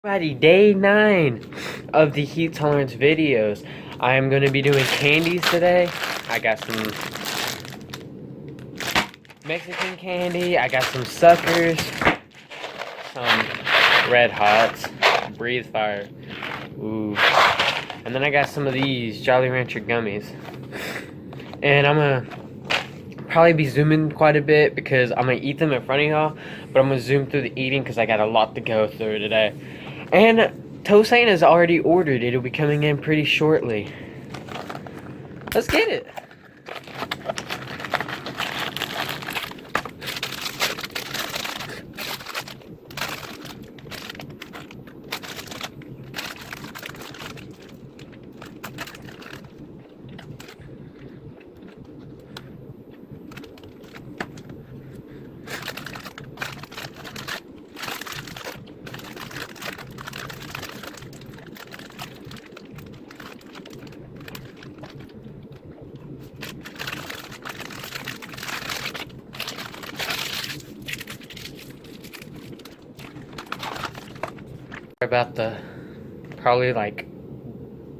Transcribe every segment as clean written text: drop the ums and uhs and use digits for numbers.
Everybody, day 9 of the heat tolerance videos. I am going to be doing candies today. I got some Mexican candy. I got some suckers, some Red Hots, Breathe Fire. Ooh. And then I got some of these Jolly Rancher gummies. And I'm going to probably be zooming quite a bit because I'm going to eat them in front of y'all. But I'm going to zoom through the eating because I got a lot to go through today. And Tosaint is already ordered. It'll be coming in pretty shortly. Let's get it. About the probably like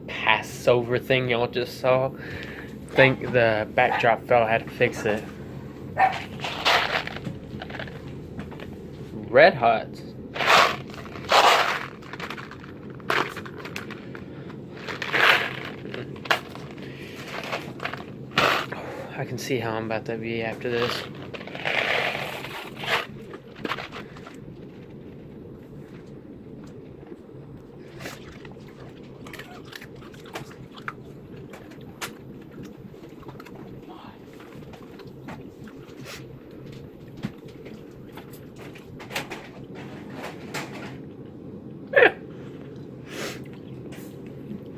Passover thing y'all just saw. I think the backdrop fell. I had to fix it. Red Hots. I can see how I'm about to be after this.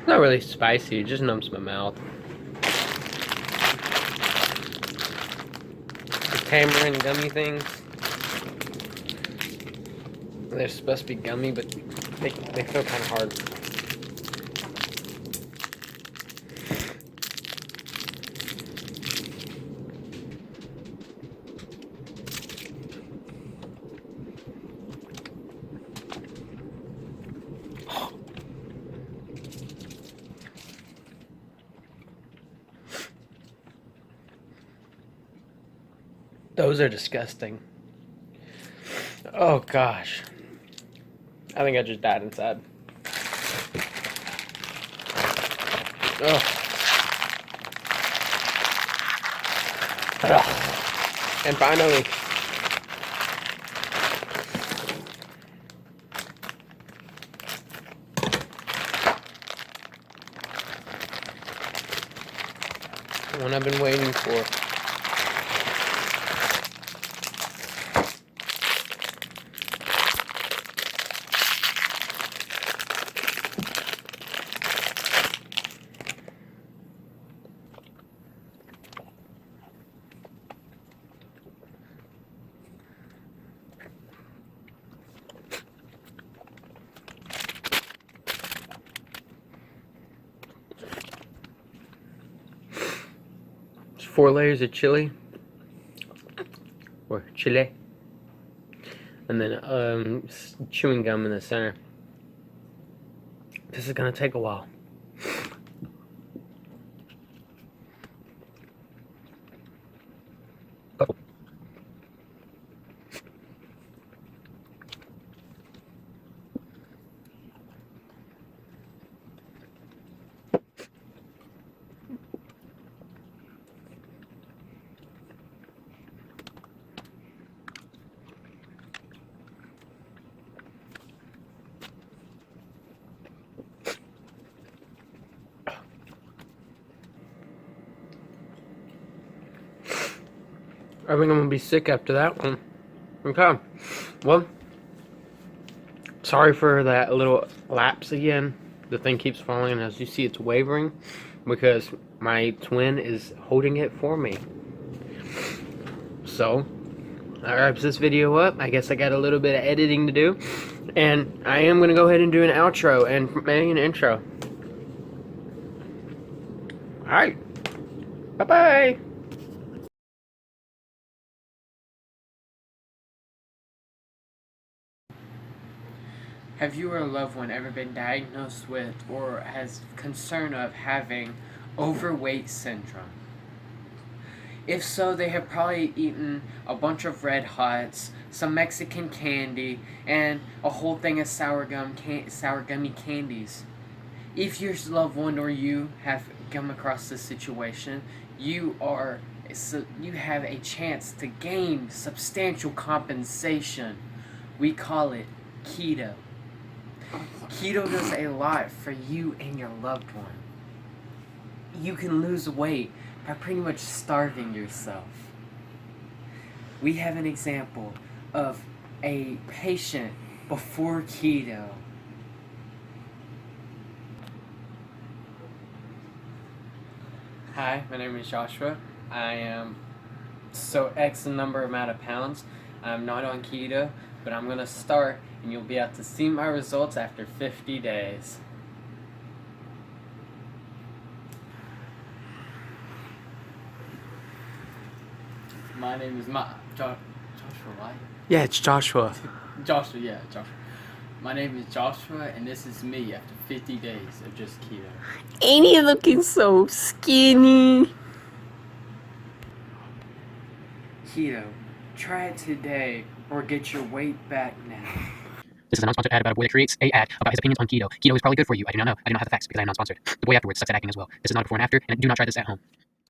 Not really spicy, it just numbs my mouth. The tamarind gummy things. They're supposed to be gummy, but they feel kind of hard. Those are disgusting. Oh gosh. I think I just died inside. Ugh. Ugh. And finally, the one I've been waiting for. It's 4 layers of chili, or chile, and then chewing gum in the center. This is gonna take a while. I think I'm gonna be sick after that one. Okay. Well, sorry for that little lapse again. The thing keeps falling, and as you see, it's wavering because my twin is holding it for me. So, that wraps this video up. I guess I got a little bit of editing to do. And I am gonna go ahead and do an outro and maybe an intro. Alright. Bye-bye. Have you or a loved one ever been diagnosed with or has concern of having overweight syndrome? If so, they have probably eaten a bunch of Red Hots, some Mexican candy, and a whole thing of sour gummy candies. If your loved one or you have come across this situation, you have a chance to gain substantial compensation. We call it keto. Keto does a lot for you and your loved one. You can lose weight by pretty much starving yourself. We have an example of a patient before keto. Hi, my name is Joshua. I am X number amount of pounds. I'm not on keto, but I'm gonna start, and you'll be able to see my results after 50 days. My name is Joshua, right? Yeah, it's Joshua. Joshua, yeah, Joshua. My name is Joshua, and this is me after 50 days of just keto. Ain't he looking so skinny? Keto. Try it today or get your weight back now. This is a non-sponsored ad about a boy that creates a ad about his opinions on keto. Keto is probably good for you. I do not know. I do not have the facts because I am not sponsored. The boy afterwards sucks at acting as well. This is not a before and after, and do not try this at home.